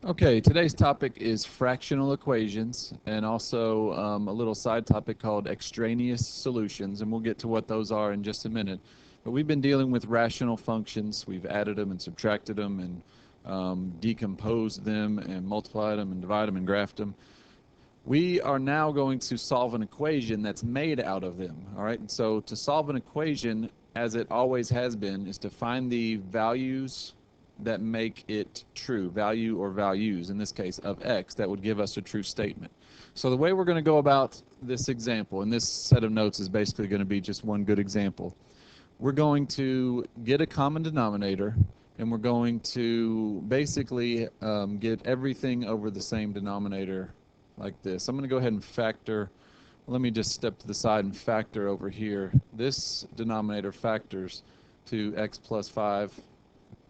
Okay, today's topic is fractional equations and also a little side topic called extraneous solutions, and we'll get to what those are in just a minute. But we've been dealing with rational functions. We've added them and subtracted them and decomposed them and multiplied them and divided them and graphed them. We are now going to solve an equation that's made out of them, all right? And so to solve an equation, as it always has been, is to find the values that make it true, value or values, in this case, of x, that would give us a true statement. So the way we're going to go about this example, and this set of notes is basically going to be just one good example. We're going to get a common denominator, and we're going to basically get everything over the same denominator like this. I'm going to go ahead and factor. Let me just step to the side and factor over here. This denominator factors to x plus 5,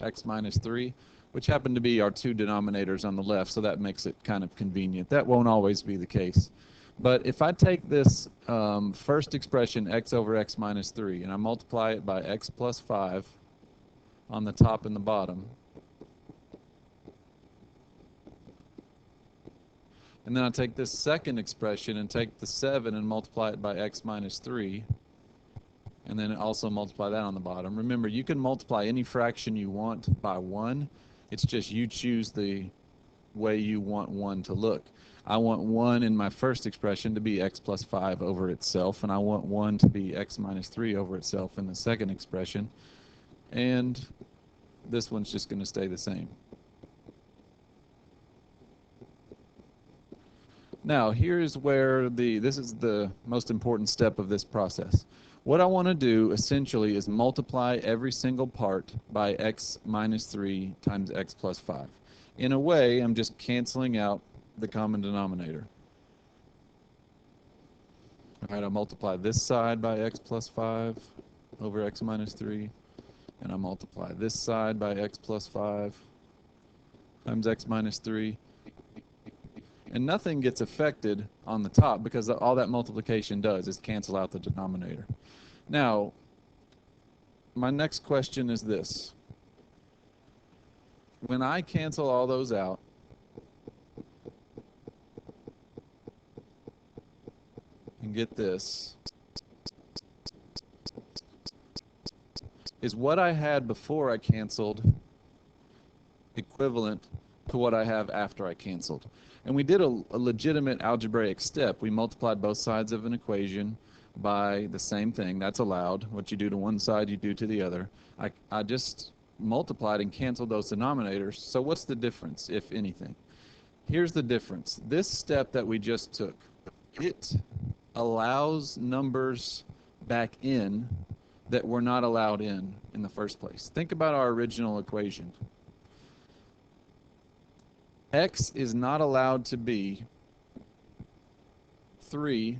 x minus 3, which happen to be our two denominators on the left, so that makes it kind of convenient. That won't always be the case. But if I take this first expression, x over x minus 3, and I multiply it by x plus 5 on the top and the bottom, and then I take this second expression and take the 7 and multiply it by x minus 3, and then also multiply that on the bottom. Remember, you can multiply any fraction you want by 1. It's just you choose the way you want 1 to look. I want 1 in my first expression to be x plus 5 over itself, and I want 1 to be x minus 3 over itself in the second expression. And this one's just going to stay the same. Now, here's where this is the most important step of this process. What I want to do essentially is multiply every single part by x minus 3 times x plus 5. In a way, I'm just canceling out the common denominator. All right, I'll multiply this side by x plus 5 over x minus 3, and I'll multiply this side by x plus 5 times x minus 3. And nothing gets affected on the top because all that multiplication does is cancel out the denominator. Now, my next question is this. When I cancel all those out, and get this, is what I had before I canceled equivalent to what I have after I canceled? And we did a legitimate algebraic step. We multiplied both sides of an equation by the same thing. That's allowed. What you do to one side, you do to the other. I just multiplied and canceled those denominators. So what's the difference, if anything? Here's the difference. This step that we just took, it allows numbers back in that were not allowed in the first place. Think about our original equation. X is not allowed to be 3,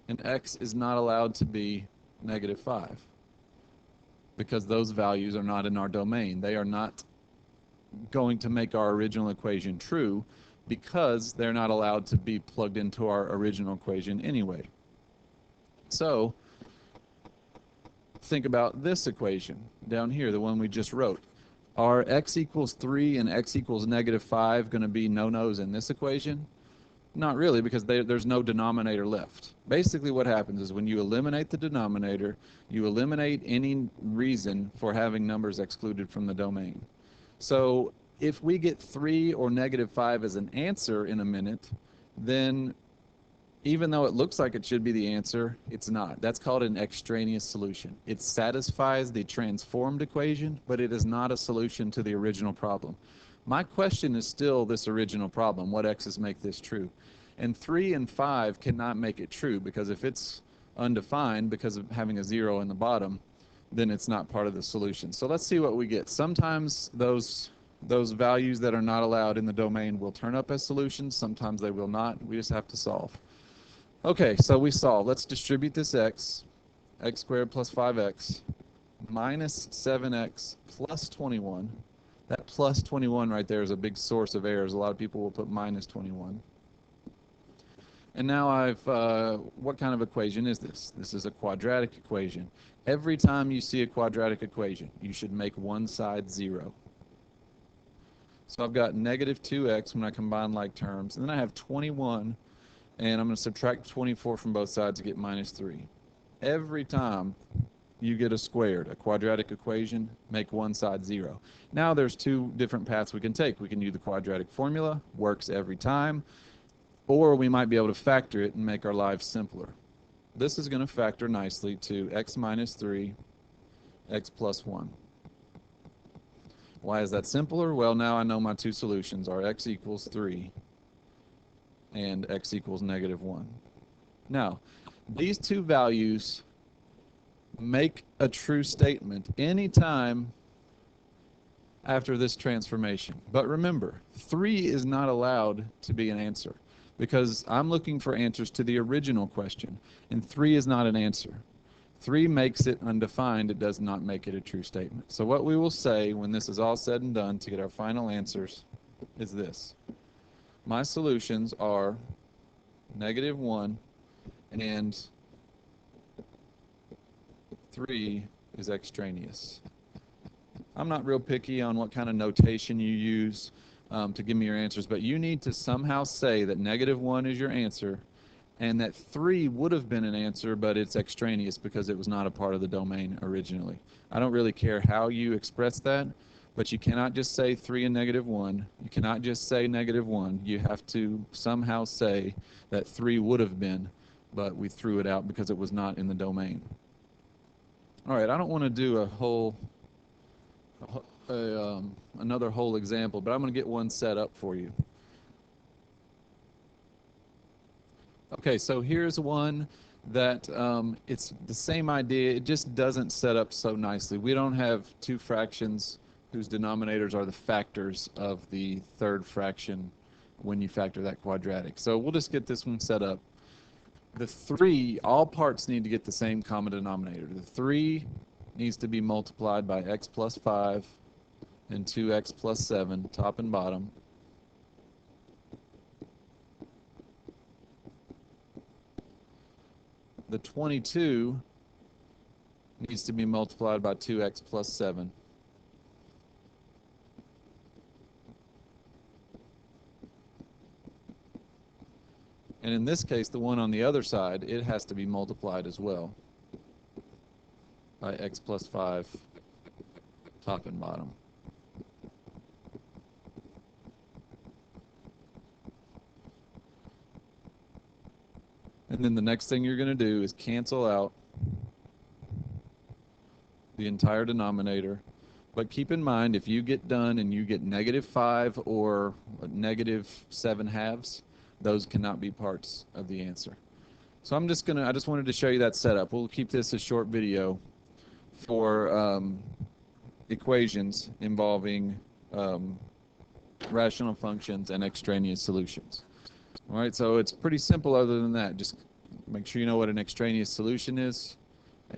and x is not allowed to be negative 5, because those values are not in our domain. They are not going to make our original equation true because they're not allowed to be plugged into our original equation anyway. So think about this equation down here, the one we just wrote. Are x equals 3 and x equals negative 5 going to be no-nos in this equation? Not really, because there's no denominator left. Basically what happens is when you eliminate the denominator, you eliminate any reason for having numbers excluded from the domain. So if we get 3 or negative 5 as an answer in a minute, then even though it looks like it should be the answer, it's not. That's called an extraneous solution. It satisfies the transformed equation, but it is not a solution to the original problem. My question is still this original problem. What x's make this true? And 3 and 5 cannot make it true, because if it's undefined because of having a 0 in the bottom, then it's not part of the solution. So let's see what we get. Sometimes those values that are not allowed in the domain will turn up as solutions. Sometimes they will not. We just have to solve. Okay, so we solve. Let's distribute this x squared plus 5x minus 7x plus 21. That plus 21 right there is a big source of errors. A lot of people will put minus 21. And now what kind of equation is this? This is a quadratic equation. Every time you see a quadratic equation, you should make one side 0. So I've got negative 2x when I combine like terms, and then I have 21, and I'm going to subtract 24 from both sides to get minus 3. Every time you get a squared, a quadratic equation, make one side 0. Now there's two different paths we can take. We can use the quadratic formula, works every time, or we might be able to factor it and make our lives simpler. This is going to factor nicely to x minus 3, x plus 1. Why is that simpler? Well, now I know my two solutions are x equals 3 and x equals negative 1. Now, these two values make a true statement anytime after this transformation. But remember, 3 is not allowed to be an answer because I'm looking for answers to the original question, and 3 is not an answer. 3 makes it undefined. It does not make it a true statement. So what we will say when this is all said and done to get our final answers is this. My solutions are negative 1 and 3 is extraneous. I'm not real picky on what kind of notation you use to give me your answers, but you need to somehow say that negative 1 is your answer and that 3 would have been an answer, but it's extraneous because it was not a part of the domain originally. I don't really care how you express that, but you cannot just say 3 and negative 1. You cannot just say negative 1. You have to somehow say that 3 would have been, but we threw it out because it was not in the domain. All right, I don't want to do a whole another whole example, but I'm going to get one set up for you. Okay, so here's one that it's the same idea. It just doesn't set up so nicely. We don't have two fractions whose denominators are the factors of the third fraction when you factor that quadratic. So we'll just get this one set up. The 3, all parts need to get the same common denominator. The 3 needs to be multiplied by x plus 5 and 2x plus 7, top and bottom. The 22 needs to be multiplied by 2x plus 7. And in this case, the one on the other side, it has to be multiplied as well by x plus 5, top and bottom. And then the next thing you're going to do is cancel out the entire denominator. But keep in mind, if you get done and you get negative 5 or negative 7/2, those cannot be parts of the answer. So I just wanted to show you that setup. We'll keep this a short video for equations involving rational functions and extraneous solutions. All right, so it's pretty simple other than that. Just make sure you know what an extraneous solution is.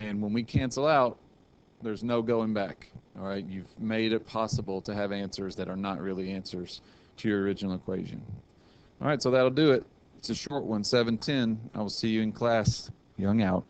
And when we cancel out, there's no going back. All right, you've made it possible to have answers that are not really answers to your original equation. All right, so that'll do it. It's a short one, 7:10. I will see you in class. Young out.